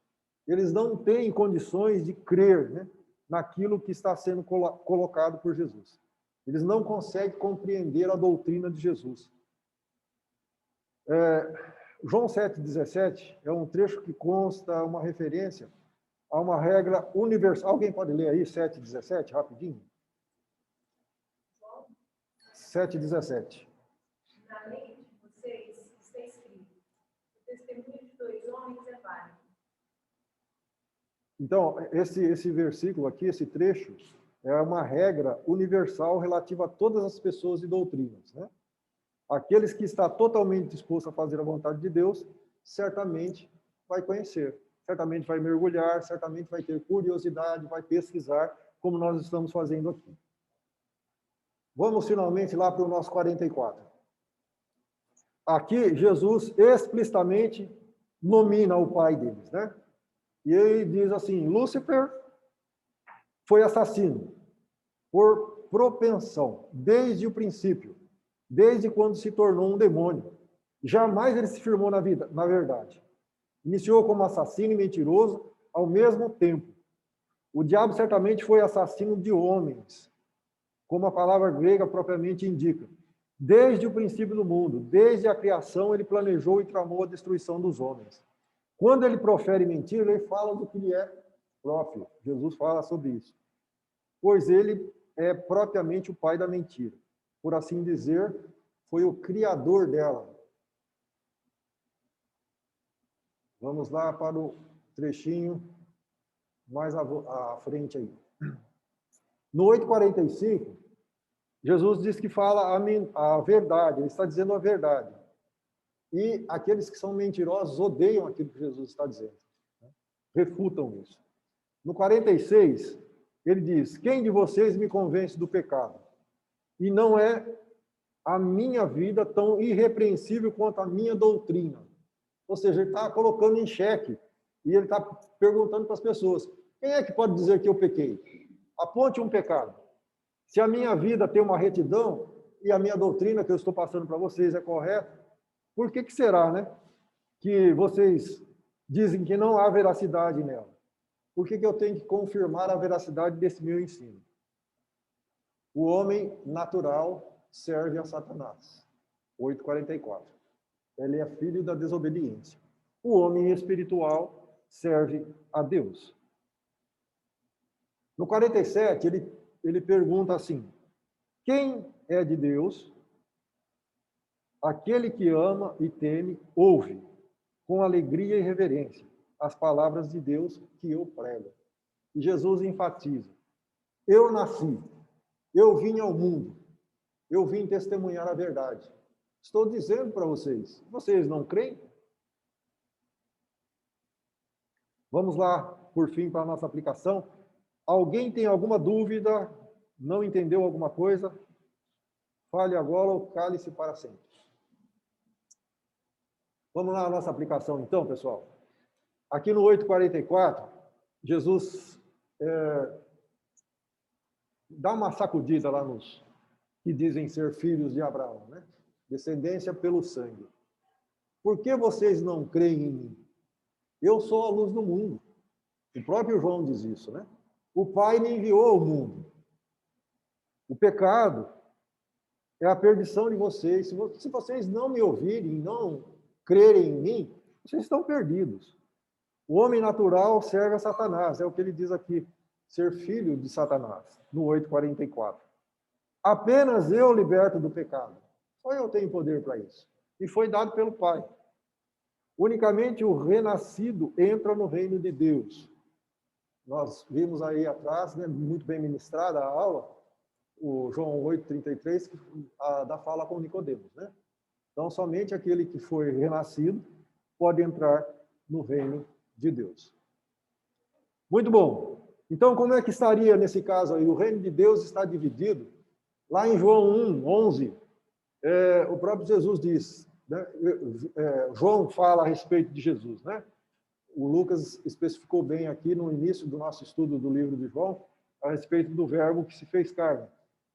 Eles não têm condições de crer, né, naquilo que está sendo colocado por Jesus. Eles não conseguem compreender a doutrina de Jesus. João 7,17 é um trecho que consta uma referência a uma regra universal. Alguém pode ler aí 7,17, rapidinho? 7,17. Na lei de vocês está escrito: o testemunho de 2 homens é válido. Então, esse versículo aqui, esse trecho, é uma regra universal relativa a todas as pessoas e doutrinas, né? Aqueles que estão totalmente dispostos a fazer a vontade de Deus, certamente vai conhecer, certamente vai mergulhar, certamente vai ter curiosidade, vai pesquisar, como nós estamos fazendo aqui. Vamos finalmente lá para o nosso 44. Aqui, Jesus explicitamente nomina o pai deles, né? E ele diz assim, Lúcifer foi assassino por propensão, desde o princípio, desde quando se tornou um demônio. Jamais ele se firmou na verdade. Iniciou como assassino e mentiroso ao mesmo tempo. O diabo certamente foi assassino de homens, como a palavra grega propriamente indica. Desde o princípio do mundo, desde a criação, ele planejou e tramou a destruição dos homens. Quando ele profere mentira, ele fala do que lhe é próprio. Jesus fala sobre isso. Pois ele é propriamente o pai da mentira. Por assim dizer, foi o criador dela. Vamos lá para o trechinho mais à frente aí. No 8,45, Jesus diz que fala a verdade, ele está dizendo a verdade. E aqueles que são mentirosos odeiam aquilo que Jesus está dizendo, né? Refutam isso. No 46, ele diz, quem de vocês me convence do pecado? E não é a minha vida tão irrepreensível quanto a minha doutrina. Ou seja, ele está colocando em xeque, e ele está perguntando para as pessoas, quem é que pode dizer que eu pequei? Aponte um pecado. Se a minha vida tem uma retidão, e a minha doutrina que eu estou passando para vocês é correta, por que será, né, que vocês dizem que não há veracidade nela? Por que eu tenho que confirmar a veracidade desse meu ensino? O homem natural serve a Satanás. 8,44. Ele é filho da desobediência. O homem espiritual serve a Deus. No 47, ele pergunta assim, quem é de Deus? Aquele que ama e teme, ouve, com alegria e reverência, as palavras de Deus que eu prego. E Jesus enfatiza, eu nasci, eu vim ao mundo, eu vim testemunhar a verdade. Estou dizendo para vocês, vocês não creem? Vamos lá, por fim, para a nossa aplicação. Alguém tem alguma dúvida? Não entendeu alguma coisa? Fale agora ou cale-se para sempre. Vamos lá à nossa aplicação, então, pessoal. Aqui no 8,44, Jesus dá uma sacudida lá nos que dizem ser filhos de Abraão, né? Descendência pelo sangue. Por que vocês não creem em mim? Eu sou a luz do mundo. O próprio João diz isso, né? O Pai me enviou ao mundo. O pecado é a perdição de vocês. Se vocês não me ouvirem, não crerem em mim, vocês estão perdidos. O homem natural serve a Satanás, é o que ele diz aqui, ser filho de Satanás, no 8,44. Apenas eu liberto do pecado. Só eu tenho poder para isso. E foi dado pelo Pai. Unicamente o renascido entra no reino de Deus. Nós vimos aí atrás, né, muito bem ministrada a aula, o João 8,33, da fala com Nicodemos, né? Então, somente aquele que foi renascido pode entrar no reino de Deus. Muito bom. Então, como é que estaria nesse caso aí? O reino de Deus está dividido. Lá em João 1, 11, o próprio Jesus diz, né? João fala a respeito de Jesus, né? O Lucas especificou bem aqui no início do nosso estudo do livro de João, a respeito do verbo que se fez carne.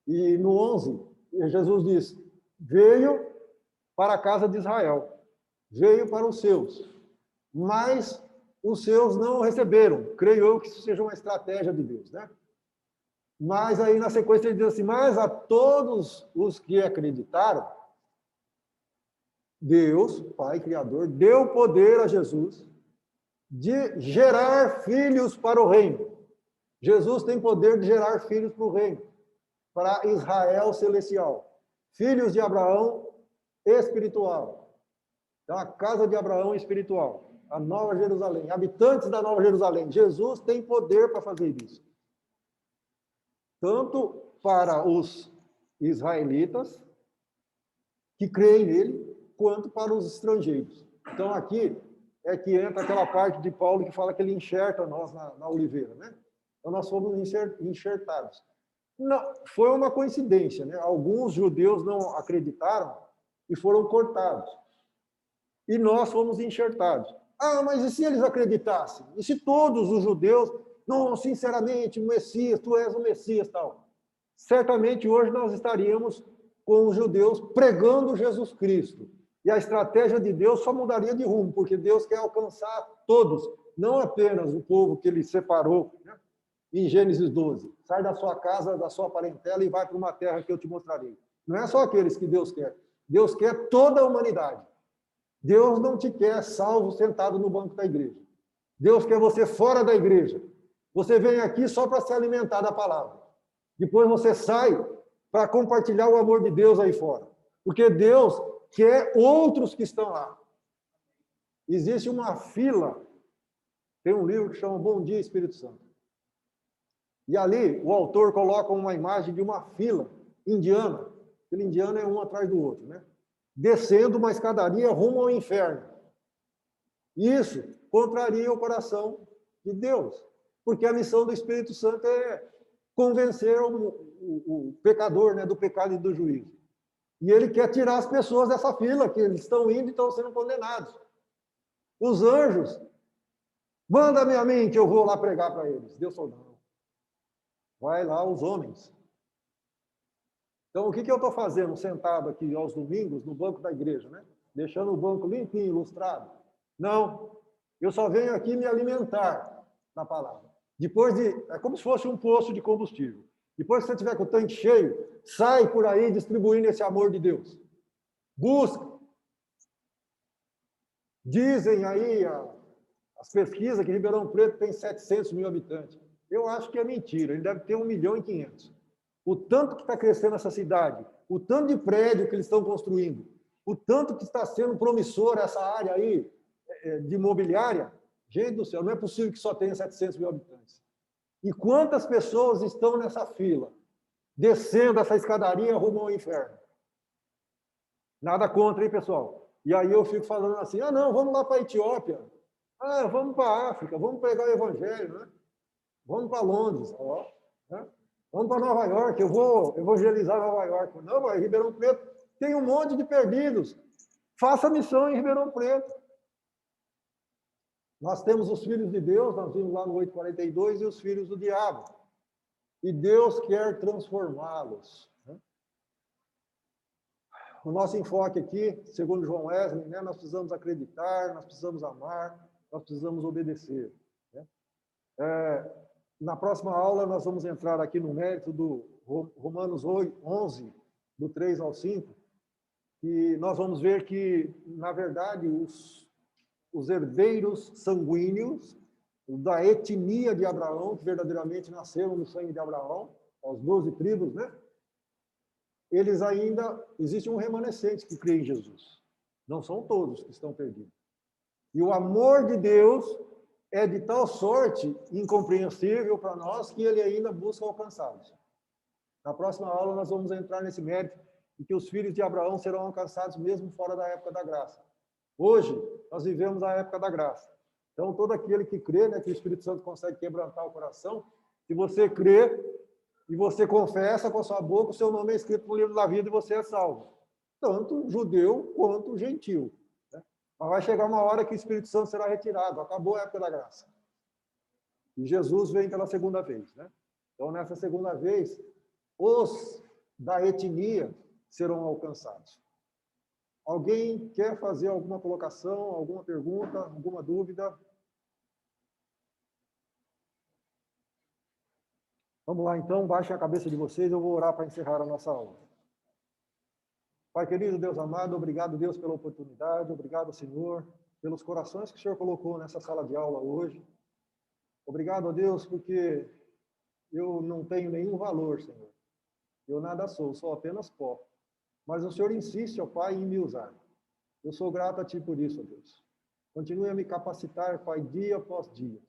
E no 11, Jesus diz, veio para a casa de Israel, veio para os seus, mas os seus não o receberam. Creio eu que isso seja uma estratégia de Deus, né? Mas aí na sequência ele diz assim, mas a todos os que acreditaram, Deus, Pai Criador, deu poder a Jesus de gerar filhos para o reino. Jesus tem poder de gerar filhos para o reino, para Israel celestial. Filhos de Abraão espiritual. Então, a casa de Abraão espiritual. A Nova Jerusalém. Habitantes da Nova Jerusalém. Jesus tem poder para fazer isso. Tanto para os israelitas, que creem nele, quanto para os estrangeiros. Então, aqui é que entra aquela parte de Paulo que fala que ele enxerta nós na oliveira, né? Então, nós fomos enxertados. Não, foi uma coincidência, né? Alguns judeus não acreditaram e foram cortados. E nós fomos enxertados. Ah, mas e se eles acreditassem? E se todos os judeus, não, sinceramente, o Messias, tu és o Messias, tal. Certamente hoje nós estaríamos com os judeus pregando Jesus Cristo. E a estratégia de Deus só mudaria de rumo, porque Deus quer alcançar todos, não apenas o povo que ele separou, né? Em Gênesis 12. Sai da sua casa, da sua parentela e vai para uma terra que eu te mostrarei. Não é só aqueles que Deus quer. Deus quer toda a humanidade. Deus não te quer salvo sentado no banco da igreja. Deus quer você fora da igreja. Você vem aqui só para se alimentar da palavra. Depois você sai para compartilhar o amor de Deus aí fora. Porque Deus quer outros que estão lá. Existe uma fila. Tem um livro que chama Bom Dia, Espírito Santo. E ali o autor coloca uma imagem de uma fila indiana. Aquele indiano é um atrás do outro, né? Descendo uma escadaria rumo ao inferno. Isso contraria o coração de Deus. Porque a missão do Espírito Santo é convencer o pecador, né, do pecado e do juízo. E ele quer tirar as pessoas dessa fila, que eles estão indo e estão sendo condenados. Os anjos, manda-me a mim que eu vou lá pregar para eles. Deus falou, não. Vai lá os homens. Então, o que eu estou fazendo sentado aqui aos domingos no banco da igreja, né? Deixando o banco limpinho, ilustrado? Não. Eu só venho aqui me alimentar da palavra. É como se fosse um poço de combustível. Depois que você tiver com o tanque cheio, sai por aí distribuindo esse amor de Deus. Busca. Dizem aí as pesquisas que Ribeirão Preto tem 700 mil habitantes. Eu acho que é mentira. Ele deve ter 1.500.000. O tanto que está crescendo essa cidade, o tanto de prédio que eles estão construindo, o tanto que está sendo promissora essa área aí de imobiliária, gente do céu, não é possível que só tenha 700 mil habitantes. E quantas pessoas estão nessa fila, descendo essa escadaria rumo ao inferno? Nada contra, hein, pessoal? E aí eu fico falando assim, não, vamos lá para a Etiópia, vamos para a África, vamos pregar o evangelho, né? Vamos para Londres, né? Vamos para Nova York, eu vou evangelizar Nova York. Não, mas Ribeirão Preto tem um monte de perdidos. Faça missão em Ribeirão Preto. Nós temos os filhos de Deus, nós vimos lá no 8:42, e os filhos do diabo. E Deus quer transformá-los. Né? O nosso enfoque aqui, segundo João Wesley, né, nós precisamos acreditar, nós precisamos amar, nós precisamos obedecer. Né? Na próxima aula, nós vamos entrar aqui no mérito do Romanos 11, do 3 ao 5, e nós vamos ver que, na verdade, os herdeiros sanguíneos da etnia de Abraão, que verdadeiramente nasceram no sangue de Abraão, as 12 tribos, né? Eles ainda, existe um remanescente que crê em Jesus. Não são todos que estão perdidos. E o amor de Deus é de tal sorte incompreensível para nós que ele ainda busca alcançá-los. Na próxima aula, nós vamos entrar nesse mérito de que os filhos de Abraão serão alcançados mesmo fora da época da graça. Hoje, nós vivemos a época da graça. Então, todo aquele que crê, né, que o Espírito Santo consegue quebrantar o coração, se você crê e você confessa com a sua boca, o seu nome é escrito no livro da vida e você é salvo. Tanto judeu quanto gentil. Né? Mas vai chegar uma hora que o Espírito Santo será retirado, acabou a época da graça. E Jesus vem pela segunda vez. Né? Então, nessa segunda vez, os da etnia serão alcançados. Alguém quer fazer alguma colocação, alguma pergunta, alguma dúvida? Vamos lá, então, baixem a cabeça de vocês, eu vou orar para encerrar a nossa aula. Pai querido, Deus amado, obrigado, Deus, pela oportunidade, obrigado, Senhor, pelos corações que o Senhor colocou nessa sala de aula hoje. Obrigado, Deus, porque eu não tenho nenhum valor, Senhor. Eu nada sou apenas pó. Mas o Senhor insiste, ó Pai, em me usar. Eu sou grato a Ti por isso, ó Deus. Continue a me capacitar, Pai, dia após dia.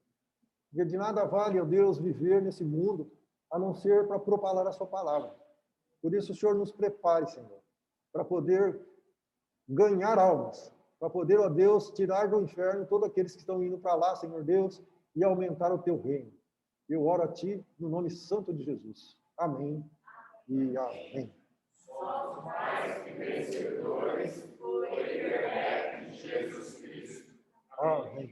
Porque de nada vale, ó Deus, viver nesse mundo, a não ser para propalar a Sua palavra. Por isso, o Senhor nos prepare, Senhor, para poder ganhar almas, para poder, ó Deus, tirar do inferno todos aqueles que estão indo para lá, Senhor Deus, e aumentar o Teu reino. Eu oro a Ti no nome santo de Jesus. Amém e amém. Somos mais que vencedores por intermédio de Jesus Cristo. Amém.